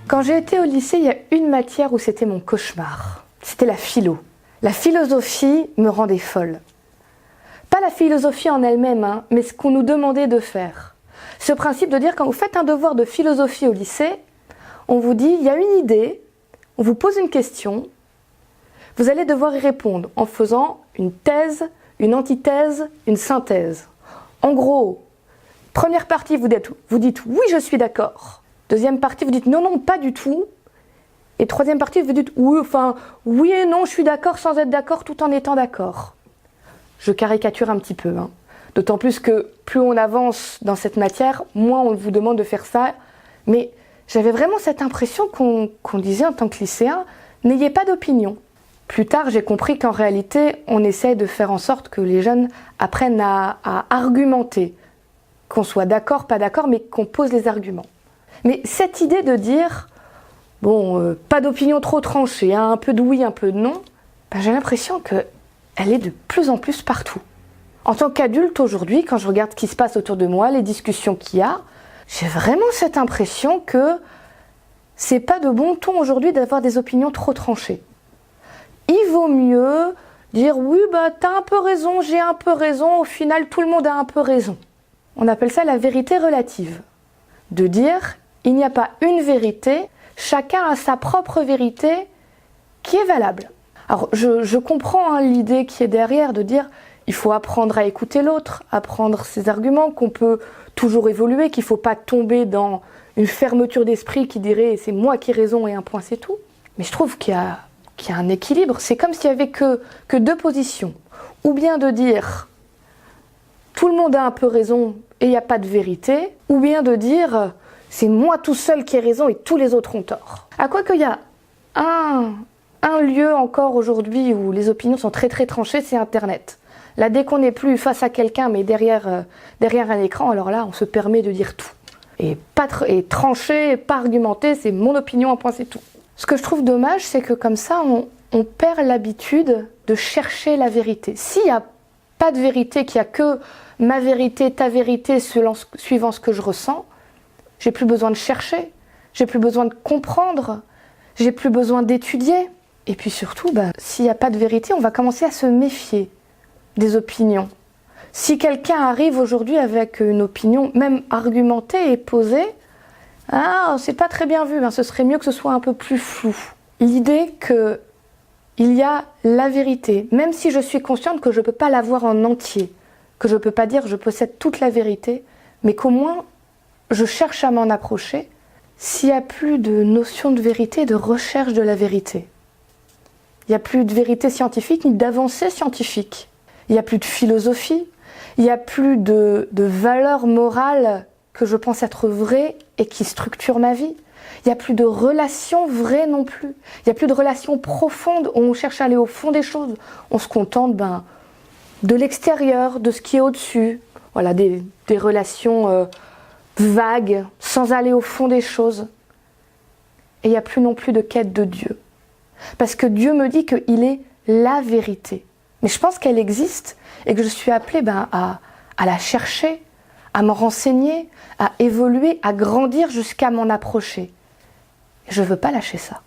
Quand j'ai été au lycée, il y a une matière où c'était mon cauchemar. C'était la philo. La philosophie me rendait folle. Pas la philosophie en elle-même, mais ce qu'on nous demandait de faire. Ce principe de dire, quand vous faites un devoir de philosophie au lycée, on vous dit, il y a une idée, on vous pose une question, vous allez devoir y répondre en faisant une thèse, une antithèse, une synthèse. En gros, première partie, vous dites oui, je suis d'accord. Deuxième partie, vous dites non, non, pas du tout. Et troisième partie, vous dites oui et non, je suis d'accord sans être d'accord tout en étant d'accord. Je caricature un petit peu. D'autant plus que plus on avance dans cette matière, moins on vous demande de faire ça. Mais j'avais vraiment cette impression qu'on disait en tant que lycéen, n'ayez pas d'opinion. Plus tard, j'ai compris qu'en réalité, on essaie de faire en sorte que les jeunes apprennent à argumenter. Qu'on soit d'accord, pas d'accord, mais qu'on pose les arguments. Mais cette idée de dire, pas d'opinion trop tranchée, un peu de oui, un peu de non, j'ai l'impression qu'elle est de plus en plus partout. En tant qu'adulte aujourd'hui, quand je regarde ce qui se passe autour de moi, les discussions qu'il y a, j'ai vraiment cette impression que c'est pas de bon ton aujourd'hui d'avoir des opinions trop tranchées. Il vaut mieux dire oui, t'as un peu raison, j'ai un peu raison, au final tout le monde a un peu raison. On appelle ça la vérité relative. De dire, il n'y a pas une vérité, chacun a sa propre vérité qui est valable. Alors je comprends l'idée qui est derrière de dire il faut apprendre à écouter l'autre, apprendre ses arguments, qu'on peut toujours évoluer, qu'il ne faut pas tomber dans une fermeture d'esprit qui dirait c'est moi qui ai raison et un point c'est tout. Mais je trouve qu'il y a un équilibre, c'est comme s'il n'y avait que deux positions. Ou bien de dire tout le monde a un peu raison et il n'y a pas de vérité, ou bien de dire c'est moi tout seul qui ai raison et tous les autres ont tort. À quoi qu'il y a un lieu encore aujourd'hui où les opinions sont très très tranchées, c'est Internet. Là, dès qu'on n'est plus face à quelqu'un, mais derrière un écran, alors là, on se permet de dire tout. Et trancher, pas argumenter, c'est mon opinion, un point, c'est tout. Ce que je trouve dommage, c'est que comme ça, on perd l'habitude de chercher la vérité. S'il n'y a pas de vérité, qu'il n'y a que ma vérité, ta vérité, suivant ce que je ressens, j'ai plus besoin de chercher, j'ai plus besoin de comprendre, j'ai plus besoin d'étudier. Et puis surtout, s'il n'y a pas de vérité, on va commencer à se méfier des opinions. Si quelqu'un arrive aujourd'hui avec une opinion, même argumentée et posée, c'est pas très bien vu, ce serait mieux que ce soit un peu plus flou. L'idée qu'il y a la vérité, même si je suis consciente que je ne peux pas l'avoir en entier, que je ne peux pas dire je possède toute la vérité, mais qu'au moins je cherche à m'en approcher, s'il n'y a plus de notion de vérité, de recherche de la vérité. Il n'y a plus de vérité scientifique ni d'avancée scientifique. Il n'y a plus de philosophie, il n'y a plus de valeurs morales que je pense être vraies et qui structurent ma vie. Il n'y a plus de relations vraies non plus. Il n'y a plus de relations profondes où on cherche à aller au fond des choses. On se contente de l'extérieur, de ce qui est au-dessus. Voilà, des relations vagues, sans aller au fond des choses. Et il n'y a plus non plus de quête de Dieu. Parce que Dieu me dit qu'il est la vérité. Mais je pense qu'elle existe et que je suis appelée à la chercher, à m'en renseigner, à évoluer, à grandir jusqu'à m'en approcher. Je ne veux pas lâcher ça.